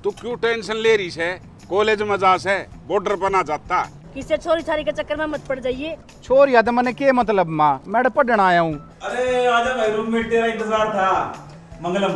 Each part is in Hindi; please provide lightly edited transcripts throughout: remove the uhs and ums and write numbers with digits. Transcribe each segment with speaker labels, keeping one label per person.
Speaker 1: तू क्यों टेंशन ले रही है? कॉलेज में जा से बॉर्डर बना जाता।
Speaker 2: किसे छोरी छारी के चक्कर में मत पड़ जाइए।
Speaker 3: छोर या तो मैंने के मतलब माँ मैं पढ़ने आया हूँ।
Speaker 4: अरे आजा भाई, रूममेट तेरा इंतजार था। मंगलम।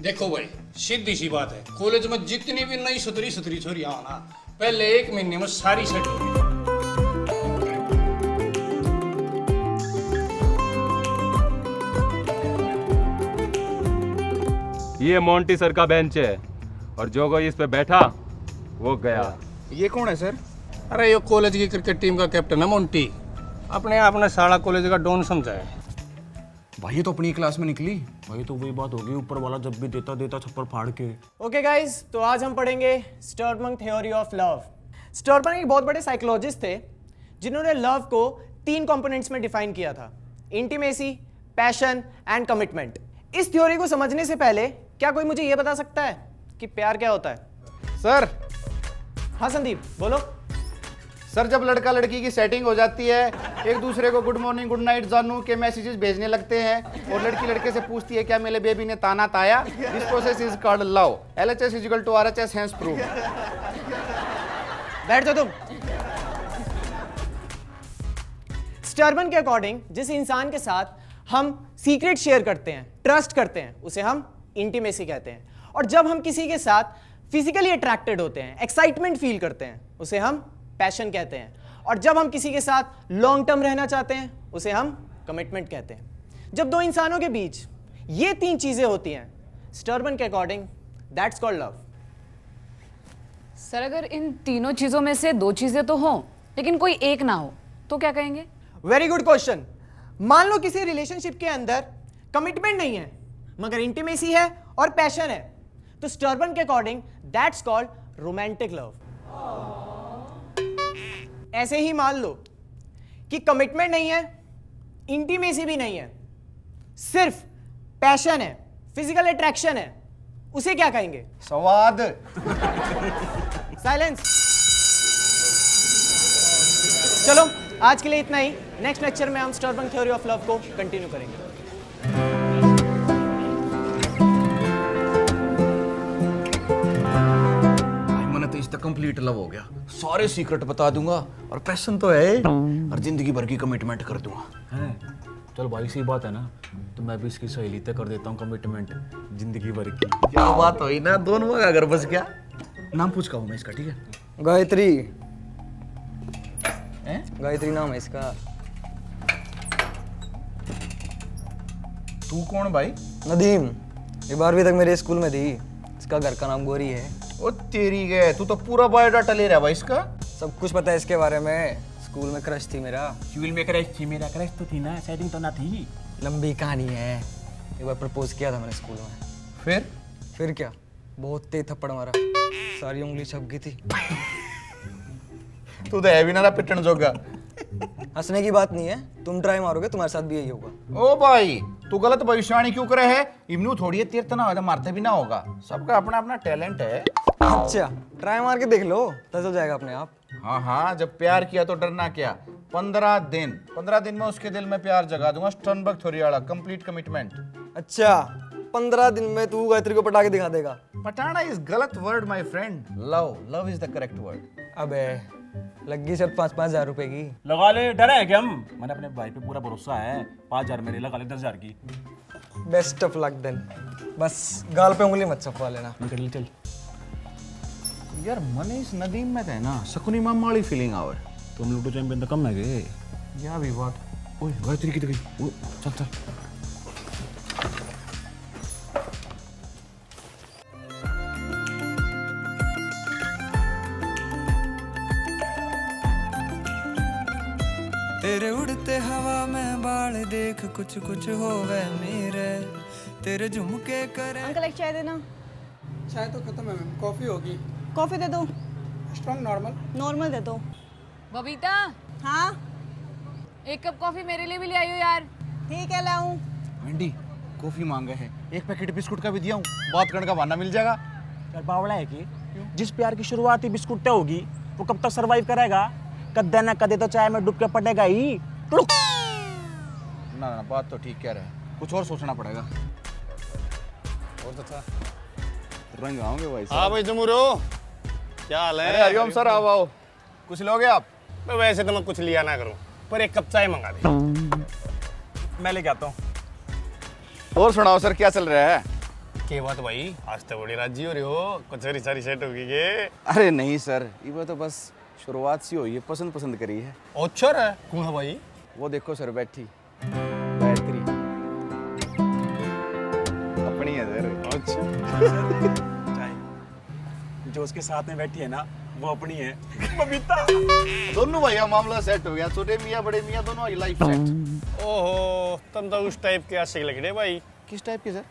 Speaker 5: देखो भाई, सीधी सी बात है, कॉलेज में जितनी भी नई सुतरी छोरियां हो ना, पहले 1 महीने में सारी सेट हो गई।
Speaker 6: ये मोंटी सर का बेंच है और जो कोई इस पे बैठा वो गया।
Speaker 3: ये कौन है सर?
Speaker 5: अरे ये कॉलेज की क्रिकेट टीम का कैप्टन है मोंटी। अपने आप ने सारा कॉलेज का डॉन समझा है।
Speaker 3: भाई ये तो अपनी क्लास में निकली। भाई तो वही बात होगी, ऊपर वाला जब भी देता छप्पर फाड़ के।
Speaker 7: ओके गाइस, तो आज हम पढ़ेंगे स्टर्मन थ्योरी ऑफ लव। स्टर्मन एक बहुत बड़े साइकोलॉजिस्ट थे जिन्होंने लव को 3 कंपोनेंट्स में डिफाइन किया था: इंटीमेसी, पैशन एंड कमिटमेंट। इस थ्योरी को समझने से पहले क्या कोई मुझे यह बता सकता है कि प्यार क्या होता है?
Speaker 3: सर।
Speaker 7: हाँ संदीप, बोलो।
Speaker 3: सर जब लड़का लड़की की सेटिंग हो जाती है, एक दूसरे को गुड मॉर्निंग गुड नाइट जानू के मैसेजेस भेजने लगते हैं और लड़की लड़के से पूछती है क्या मेरे बेबी ने ताना ताया। This process is called love. LHS equal to RHS hence prove.
Speaker 7: बैठ जाओ तुम। स्टर्मन के अकॉर्डिंग जिस इंसान के साथ हम सीक्रेट शेयर करते हैं, ट्रस्ट करते हैं, उसे हम इंटीमेसी कहते हैं। और जब हम किसी के साथ फिजिकली अट्रैक्टेड होते हैं, एक्साइटमेंट फील करते हैं, उसे हम पैशन कहते हैं। और जब हम किसी के साथ लॉन्ग टर्म रहना चाहते हैं, उसे हम कमिटमेंट कहते हैं। जब 2 इंसानों के बीच ये 3 चीजें होती हैं, स्टर्मन के according that's called love.
Speaker 8: Sir अगर इन तीनों चीजों में से 2 चीजें तो हों लेकिन कोई एक ना हो तो क्या कहेंगे?
Speaker 7: Very good question. मान लो किसी रिलेशनशिप के अंदर कमिटमेंट नहीं है मगर इंटीमेसी है और पैशन है, तो स्टर्मन के according that's called romantic love. ऐसे ही मान लो कि कमिटमेंट नहीं है, इंटीमेसी भी नहीं है, सिर्फ पैशन है, फिजिकल अट्रैक्शन है, उसे क्या कहेंगे?
Speaker 3: स्वाद।
Speaker 7: साइलेंस। चलो आज के लिए इतना ही। नेक्स्ट लेक्चर में हम स्टर्मन थ्योरी ऑफ लव को कंटिन्यू करेंगे।
Speaker 3: मैंने तो इसका कंप्लीट लव हो गया। सारे सीक्रेट बता दूंगा और पैशन तो है और जिंदगी भर की कमिटमेंट कर दूंगा। है चल भाई, सी बात है ना, तो मैं भी इसकी सहेली तय कर देता हूँ कमिटमेंट जिंदगी भर की। क्या बात हुई ना, दोनों का घर बस गया। नाम पूछ का हूँ मैं इसका, ठीक है?
Speaker 9: गायत्री। गायत्री नाम है इसका।
Speaker 3: तू कौन भाई?
Speaker 9: नदीम। ये 12वीं तक मेरे स्कूल में थी। इसका घर का नाम गोरी है।
Speaker 3: ओ तेरी गए, तू तो पूरा बायोडाटा ले रहा है भाई इसका।
Speaker 9: सब कुछ पता है इसके बारे में। स्कूल में क्रश थी मेरा।
Speaker 4: स्कूल में क्रश थी मेरा? क्रश तो थी ना, सेटिंग तो ना थी।
Speaker 9: लंबी कहानी है। एक बार प्रपोज किया था मैंने स्कूल में। फिर क्या, बहुत तेज थप्पड़ मारा, सारी उंगली छप गई थी।
Speaker 3: तू तो है भी ना पिटन जोगा।
Speaker 9: हंसने की बात नहीं है, तुम ट्राई मारोगे तुम्हारे साथ भी यही होगा।
Speaker 3: ओ भाई तू गलत भविष्यवाणी क्यों करे है? इमनू थोड़ी है, तीर्थ ना होगा, मारते भी ना होगा। सबका अपना अपना टैलेंट है।
Speaker 9: अच्छा, ट्राई मार के देख लो, पता चल जाएगा अपने आप।
Speaker 3: हाँ हाँ, जब प्यार किया तो डरना क्या। 15 दिन में उसके दिल में प्यार जगा दूंगा। स्टर्नबर्ग थ्योरी वाला कंप्लीट कमिटमेंट।
Speaker 9: अच्छा, 15 दिन में तू गायत्री को पटा के दिखा देगा?
Speaker 3: पटाना इज गलत word my friend. Love is the correct word.
Speaker 9: अबे लगी सर 5-5 हजार रुपए की।
Speaker 4: लगा ले, डरा है क्या हम? मैंने अपने भाई पे पूरा भरोसा है। 5000 मेरे, लगा ले 10,000 की।
Speaker 9: Best of luck then. बस गाल पे उंगली मत छपवा लेना।
Speaker 4: निकल चल।
Speaker 3: यार मनीष नदीम में थे ना, शकुनी मामा वाली फीलिंग आवर।
Speaker 4: तुम लूडो चैंपियन तो कम है गे।
Speaker 3: या भी बात। ओए गायत्री की तो गई। ओ चल चल।
Speaker 10: तेरे उड़ते हवा में बाल देख, कुछ कुछ होवे मेरे, तेरे झुमके करे।
Speaker 2: अंकल एक चाय देना।
Speaker 11: चाय तो खत्म है मैम, कॉफी होगी।
Speaker 2: कॉफी दे दो।
Speaker 11: Strong normal?
Speaker 2: नॉर्मल दे दो।
Speaker 8: बबीता,
Speaker 2: हाँ
Speaker 8: 1 कप कॉफी मेरे लिए भी ले आइयो यार।
Speaker 2: ठीक है, लाऊं।
Speaker 3: वेंडी कॉफी मांगे है, 1 पैकेट बिस्कुट का भी दिया हूँ। बात करने का बहाना मिल जाएगा।
Speaker 4: यार बावड़ा है कि जिस प्यार की शुरुआत ही बिस्कुट से होगी वो कब तक सरवाइव करेगा? कदे ना कदे तो चाय में डूब के पड़ेगा ही।
Speaker 3: ना बात तो ठीक कह रहे हैं, कुछ और सोचना पड़ेगा। और तो था रंग आओगे भाई
Speaker 5: हाँ भाई जमुरो, क्या हाल है?
Speaker 3: अरे हरिओम सर, आओ आओ। कुछ लोगे आप?
Speaker 5: मैं वैसे तो मैं कुछ लिया ना करूं, पर एक कप चाय मंगा दे।
Speaker 4: मैं लेके आता हूँ।
Speaker 3: और सुनाओ सर, क्या चल रहा है?
Speaker 5: के बात भाई, आज तो बड़ी राजी हो रही हो, कुछ सारी सेट होगी के?
Speaker 3: अरे नहीं सर, ये तो बस शुरुआत सी हुई है, पसंद करी है।
Speaker 5: अच्छा है, कौन है भाई?
Speaker 3: वो देखो सर बैठी, गायत्री अपनी है सर।
Speaker 5: अच्छा।
Speaker 4: जो उसके साथ में बैठी है ना, वो अपनी है, बबीता।
Speaker 3: दोनों भैया मामला सेट हो गया, छोटे मियाँ बड़े मियाँ दोनों लाइफ सेट।
Speaker 5: ओहो, तुम तो उस टाइप के आशिक लग रहे भाई।
Speaker 3: किस टाइप के सर?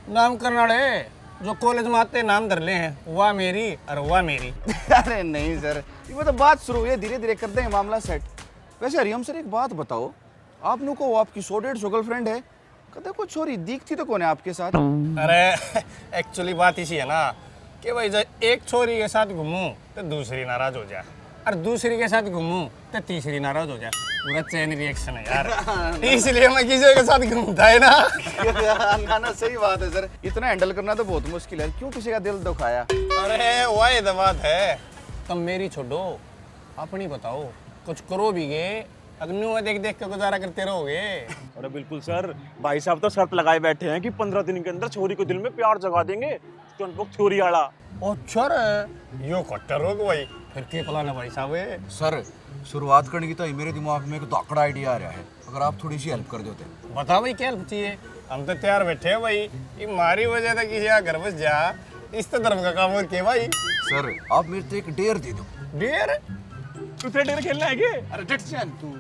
Speaker 5: नाम करनाड़े, जो कॉलेज में आते नाम धर ले हैं, वाह मेरी और वाह मेरी।
Speaker 3: अरे नहीं सर, ये तो बात शुरू हुई है, धीरे धीरे कर देंगे मामला सेट। वैसे हरिओम सर एक बात बताओ, आप लोग को आपकी 100-150 गर्लफ्रेंड है, कदे कुछ छोरी दिखती तो कौन है आपके साथ?
Speaker 5: अरे एक्चुअली बात इसी है ना कि भाई जब एक छोरी के साथ घूमूं तो दूसरी नाराज हो जाए, और दूसरी के साथ घूमूं तो तीसरी नाराज हो जाए। पूरा चैन रिएक्शन है यार, इसलिए मैं किसी के साथ घूमता है ना।
Speaker 3: ना सही बात है सर, इतना हैंडल करना तो बहुत मुश्किल है, क्यों किसी का दिल दुखाया?
Speaker 5: अरे वही तो बात है, तुम मेरी छोड़ो, अपनी बताओ, कुछ करो भी गे, अग्नि देख देख के गुजारा करते रहोगे।
Speaker 4: अरे बिल्कुल सर, भाई साहब तो शर्त लगाए बैठे हैं कि 15 दिन के अंदर छोरी को दिल में प्यार जगा देंगे, थ्योरी आला।
Speaker 5: अच्छा रे, यो खट्टर हो भाई, फिर के प्लान है भाई साहब?
Speaker 3: सर शुरुआत करने की तो मेरे दिमाग में एक दाकड़ा आइडिया आ रहा है, अगर आप थोड़ी सी हेल्प कर देते।
Speaker 5: बताओ भाई क्या हेल्प चाहिए? हम तो तैयार बैठे हैं भाई, ये हमारी वजह से किसी का घर बस जा, इस तो धर्म का काम और के भाई।
Speaker 3: सर आप मेरे को एक डेयर दे दो।
Speaker 5: डेयर?
Speaker 4: तुझे डेयर खेलना है क्या?
Speaker 3: अरे डट जान तू।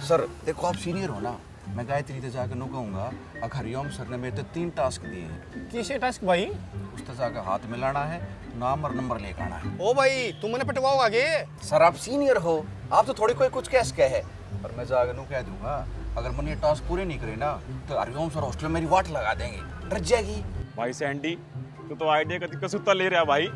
Speaker 3: सर देखो आप सीनियर हो ना, मैं गायत्री से जाकर नो कहूँगा, अगर हरिओम सर ने मेरे तो 3 टास्क दिए हैं।
Speaker 5: किसे टास्क भाई?
Speaker 3: उस जाकर हाथ मिलाना है, नाम और नंबर लेकर आना है।
Speaker 5: ओ भाई तुम मैंने पटवाओगा के?
Speaker 3: सर आप सीनियर हो, आप तो थोड़ी कोई कुछ कैस कहे है, और मैं जाकर नो कह दूंगा अगर मैंने ये टास्क पूरे नहीं करे ना तो हरिओम सर हॉस्टल में मेरी वाट लगा देंगे, डर जाएगी।
Speaker 4: भाई सैंडी, तू तो आइडिया का सुत्ता ले रहा है भाई।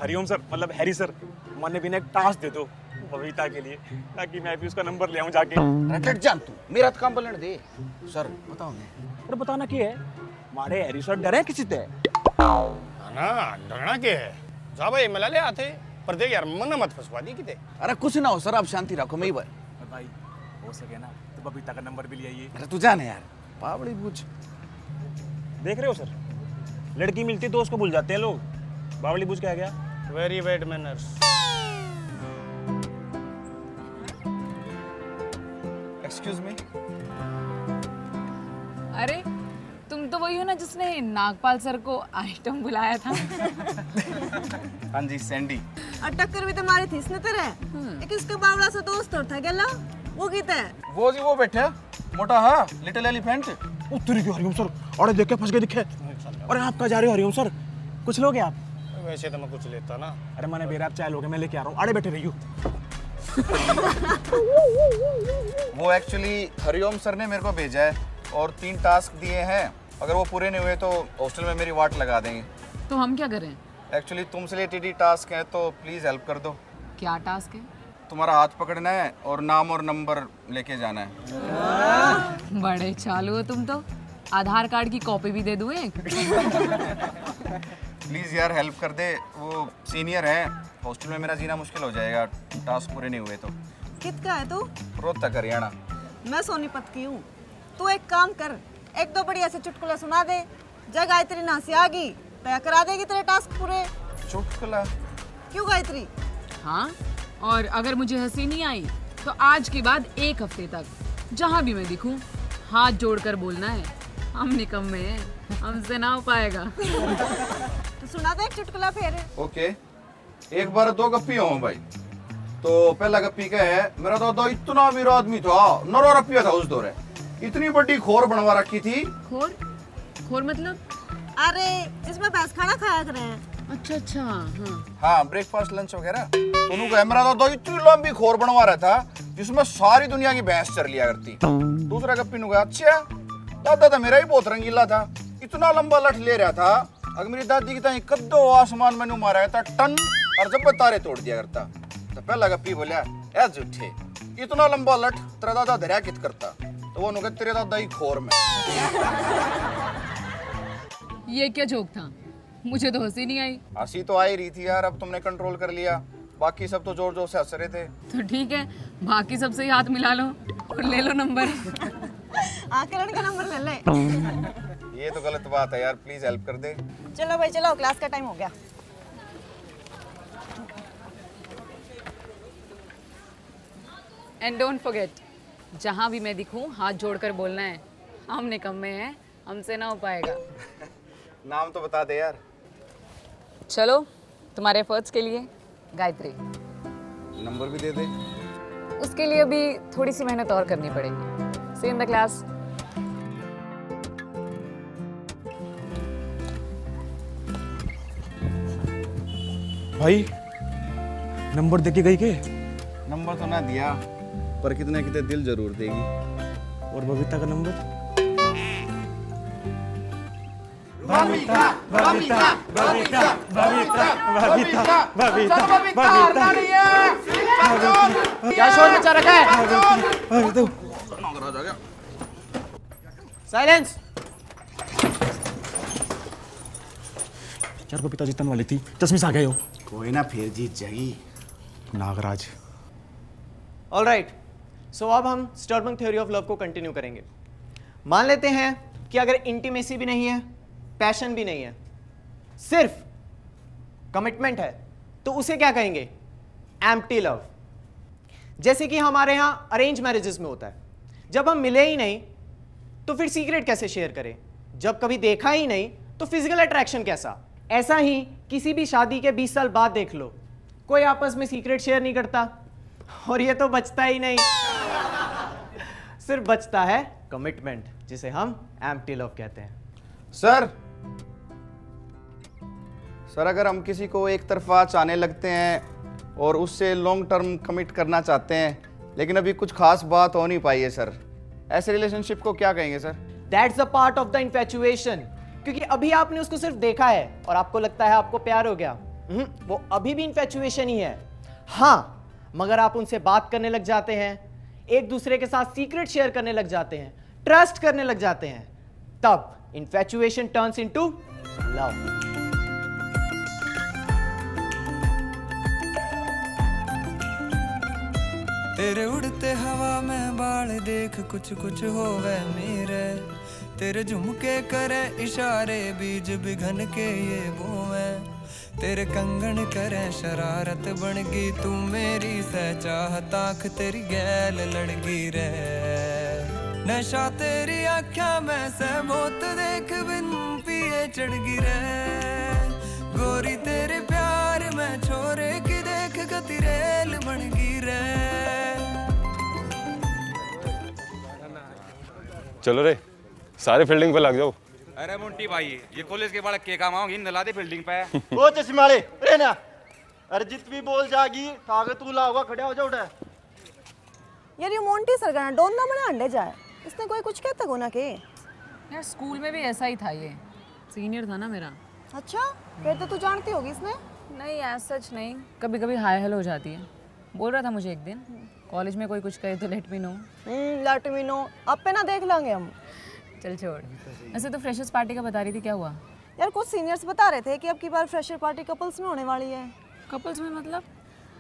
Speaker 4: हरिओम सर मतलब हैरी सर, मैंने भी एक टास्क दे दो बबीता के लिए, ताकि मैं भी उसका नंबर ले आऊं जाके।
Speaker 3: डट जान तू, मेरा तो काम बोलने दे। सर बताओ
Speaker 4: अरे बताना क्या है, हमारे हैरी सर डरे किसी से?
Speaker 5: ना डरना क्या है, जा भाई मिला ले आते, पर देख यार मन मत फंसवा दी किते।
Speaker 3: अरे कुछ ना हो सर, आप शांति रखो। मैं ही
Speaker 4: भाई हो सके ना तो बबीता का नंबर भी ले आइए।
Speaker 3: अरे तू जाने यार, पावड़ी पूछ।
Speaker 4: देख रहे हो सर, लड़की मिलती तो उसको भूल जाते हैं लोग। बावली बूझ के आ गया।
Speaker 5: Very bad manners.
Speaker 3: Excuse me.
Speaker 8: अरे तुम तो वही हो ना जिसने नागपाल सर को आइटम बुलाया था।
Speaker 3: हाँ जी सैंडी।
Speaker 2: और टक्कर भी तुम्हारी थी इसने तेरे, एक इसका बावड़ा सा दोस्त और था गला, वो कितना है?
Speaker 3: वो जी वो बैठा मोटा, हाँ लिटिल एलिफेंट।
Speaker 4: उत्तरी के हरिओम सर, अरे देख के फंस गए दिखे। अरे आप कहाँ जा रहे हो हरिओम सर, कुछ लोगे आप?
Speaker 5: वैसे तो मैं कुछ लेता ना।
Speaker 4: अरे मैंने बेरा आप चाय लोगे, मैं लेके आ रहा हूँ, अरे बैठे रहियो।
Speaker 3: वो एक्चुअली हरिओम सर ने मेरे को भेजा है और 3 टास्क दिए हैं, अगर वो पूरे नहीं हुए तो हॉस्टल में मेरी वाट लगा देंगे।
Speaker 8: तो हम क्या करें?
Speaker 3: एक्चुअली तुमसे रिलेटेड ही टास्क है, तो प्लीज़ हेल्प कर दो।
Speaker 8: क्या टास्क है?
Speaker 3: तुम्हारा हाथ पकड़ना है और नाम और नंबर लेके जाना है।
Speaker 8: बड़े चालू हो तुम तो, आधार कार्ड की कॉपी भी दे दूं एक?
Speaker 3: प्लीज़ यार हेल्प कर दे, वो सीनियर है, हॉस्टल में मेरा जीना मुश्किल हो जाएगा टास्क पूरे नहीं हुए तो।
Speaker 2: कित का है तू?
Speaker 3: रोहतक हरियाणा।
Speaker 2: मैं सोनीपत की हूँ। तू एक काम कर, 1-2 बढ़िया से चुटकुला सुना दे, जब गायत्री ना से आगी तय करा देगी तेरे टास्क पूरे।
Speaker 3: चुटकुला?
Speaker 2: क्यों गायत्री?
Speaker 8: हाँ, और अगर मुझे हंसी नहीं आई तो आज के बाद 1 हफ्ते तक जहाँ भी मैं दिखूं हाथ जोड़कर बोलना है, हम निकम्मे हैं, हमसे ना हो पाएगा।
Speaker 2: तो सुना दे एक चुटकुला फिर।
Speaker 3: ओके, एक बार 2 गप्पी हो भाई। तो पहला गप्पी क्या है, मेरा दादा इतना अमीर आदमी था, नरो रुपया था उस दौरे, इतनी बड़ी खोर बनवा रखी थी।
Speaker 8: खोर? खोर मतलब?
Speaker 2: अरे जिसमें भैंस खाना खाया करे हैं।
Speaker 8: अच्छा अच्छा, हाँ
Speaker 3: हाँ ब्रेकफास्ट लंच वगैरह। दोनों को मेरा दादा इतनी लंबी खोर बनवा रहा था जिसमें सारी दुनिया की भैंस चर लिया करती। दूसरा गप्पी नु अच्छा, दादा तो मेरा ही बहुत रंगीला था, इतना लंबा लठ ले रहा था, अगर मेरी दादी की ताई कद्दो आसमान में मारा था टन, और जब तारे तोड़ दिया करता। तो पहला गप्पी बोलिया, ए झूठे, इतना लंबा लठ तेरा दादा धरिया कित करता? तो वो नुके तेरे दादा ही खोर में।
Speaker 8: ये क्या जोक था? मुझे तो हंसी नहीं आई।
Speaker 3: हंसी तो आ ही रही थी यार, अब तुमने कंट्रोल कर लिया, बाकी सब तो जोर जोर से हंस रहे थे।
Speaker 8: तो ठीक है, बाकी सबसे ही हाथ मिला लो और ले लो नंबर।
Speaker 2: किरण का नंबर ले ले।
Speaker 3: ये तो गलत बात है यार, प्लीज हेल्प कर दे।
Speaker 2: चलो भाई चलो, क्लास का टाइम हो गया।
Speaker 8: एंड डोंट फॉरगेट, जहाँ भी मैं दिखूं हाथ जोड़कर बोलना है, हम निकम्मे हैं, हमसे ना हो पाएगा।
Speaker 3: नाम तो बता दे यार।
Speaker 8: चलो, तुम्हारे एफर्ट्स के लिए गायत्री।
Speaker 3: नंबर भी दे दे।
Speaker 8: उसके लिए अभी थोड़ी सी मेहनत और करनी पड़ेगी। सी इन द क्लास।
Speaker 4: भाई नंबर दे के गई के?
Speaker 3: नंबर तो ना दिया, पर कितने कितने दिल जरूर देगी।
Speaker 4: और बबीता का नंबर?
Speaker 5: बबीता बबीता बबीता बबीता बबीता बबीता बबीता।
Speaker 7: क्या शोर मचा रखा है? साइलेंस।
Speaker 4: यार बबीता जीतने वाली थी, चश्मे आ गए हो।
Speaker 3: कोई ना, फिर जीत जाएगी।
Speaker 4: नागराज।
Speaker 7: ऑल राइट, सो अब हम स्टर्बंग थ्योरी ऑफ लव को कंटिन्यू करेंगे। मान लेते हैं कि अगर इंटीमेसी भी नहीं है, पैशन भी नहीं है, सिर्फ कमिटमेंट है, तो उसे क्या कहेंगे? Empty love. जैसे कि हमारे यहां अरेंज मैरिजेस में होता है, जब हम मिले ही नहीं तो फिर सीक्रेट कैसे शेयर करें? जब कभी देखा ही नहीं तो फिजिकल अट्रैक्शन कैसा? ऐसा ही किसी भी शादी के 20 साल बाद देख लो, कोई आपस में सीक्रेट शेयर नहीं करता, और ये तो बचता ही नहीं, सिर्फ बचता है कमिटमेंट, जिसे हम एम्प्टी लव कहते हैं।
Speaker 3: सर अगर हम किसी को एक तरफा चाहने लगते हैं और उससे लॉन्ग टर्म कमिट करना चाहते हैं, लेकिन अभी कुछ खास बात हो नहीं पाई है सर, ऐसे रिलेशनशिप को क्या कहेंगे sir?
Speaker 7: That's a part of the infatuation. क्योंकि अभी आपने उसको सिर्फ देखा है और आपको लगता है आपको प्यार हो गया, वो अभी भी इन्फैचुएशन ही है। हाँ, मगर आप उनसे बात करने लग जाते हैं, एक दूसरे के साथ सीक्रेट शेयर करने लग जाते हैं, ट्रस्ट करने लग जाते हैं, तब इन्फैचुएशन टर्न्स इनटू लव।
Speaker 10: तेरे उड़ते हवा में बाल देख कुछ कुछ होवे मेरे, तेरे झुमके करे इशारे बीज बिघन के ये बोवे, तेरे कंगन करे शरारत बन गई तू मेरी सहचाहत आँख तेरी गैल लड़गी रे, नशा तेरी आँखा में से मौत देख बिन पिए चढ़गी रे, गोरी तेरे प्यार में छोरे की देख गति रेल बन गई रे।
Speaker 6: चलो रे, सारे फील्डिंग पे लग जाओ।
Speaker 12: अरे मुंटी भाई, ये कॉलेज के बालक के काम आओगी, नला दे फील्डिंग पे।
Speaker 5: ओ चश्माले रे ना, अर्जित भी बोल जागी, ताकत तू लाओगा, खड़ा हो जा उठा।
Speaker 2: यार ये मोंटी सरगना डोन ना बना अंडे जाए, इसने कोई कुछ कहता को ना के।
Speaker 8: यार स्कूल में भी ऐसा ही था, ये सीनियर था ना मेरा।
Speaker 2: अच्छा, फिर तो तू जानती होगी इसने।
Speaker 8: नहीं यार सच नहीं, कभी कभी हाय हेलो हो जाती है। बोल रहा था मुझे एक दिन, कॉलेज में कोई कुछ कहे तो let me know.
Speaker 2: Let me know, अब पे ना देख लेंगे हम।
Speaker 8: चल छोड़। ऐसे तो फ्रेशर्स पार्टी का बता रही थी, क्या हुआ?
Speaker 2: यार कुछ सीनियर्स बता रहे थे कि अब की बार फ्रेशर पार्टी कपल्स में होने वाली है।
Speaker 8: कपल्स में मतलब?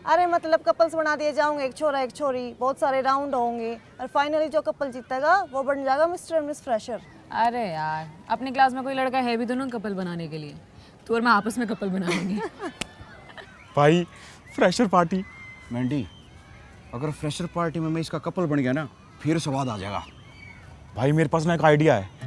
Speaker 2: अरे मतलब कपल्स बना दिए जाओगे, एक छोरा एक छोरी, बहुत सारे राउंड होंगे और फाइनली जो कपल जीतेगा वो बन जाएगा मिस्टर एंड मिस फ्रेशर।
Speaker 8: अरे यार, अपनी क्लास में कोई लड़का है भी तो ना कपल बनाने के लिए, तो और मैं आपस में कपल बना लेंगे।
Speaker 4: भाई फ्रेशर पार्टी।
Speaker 3: मैंडी, अगर फ्रेशर पार्टी में मैं इसका कपल बन गया ना, फिर स्वाद आ जाएगा।
Speaker 4: भाई मेरे पास ना एक आइडिया है,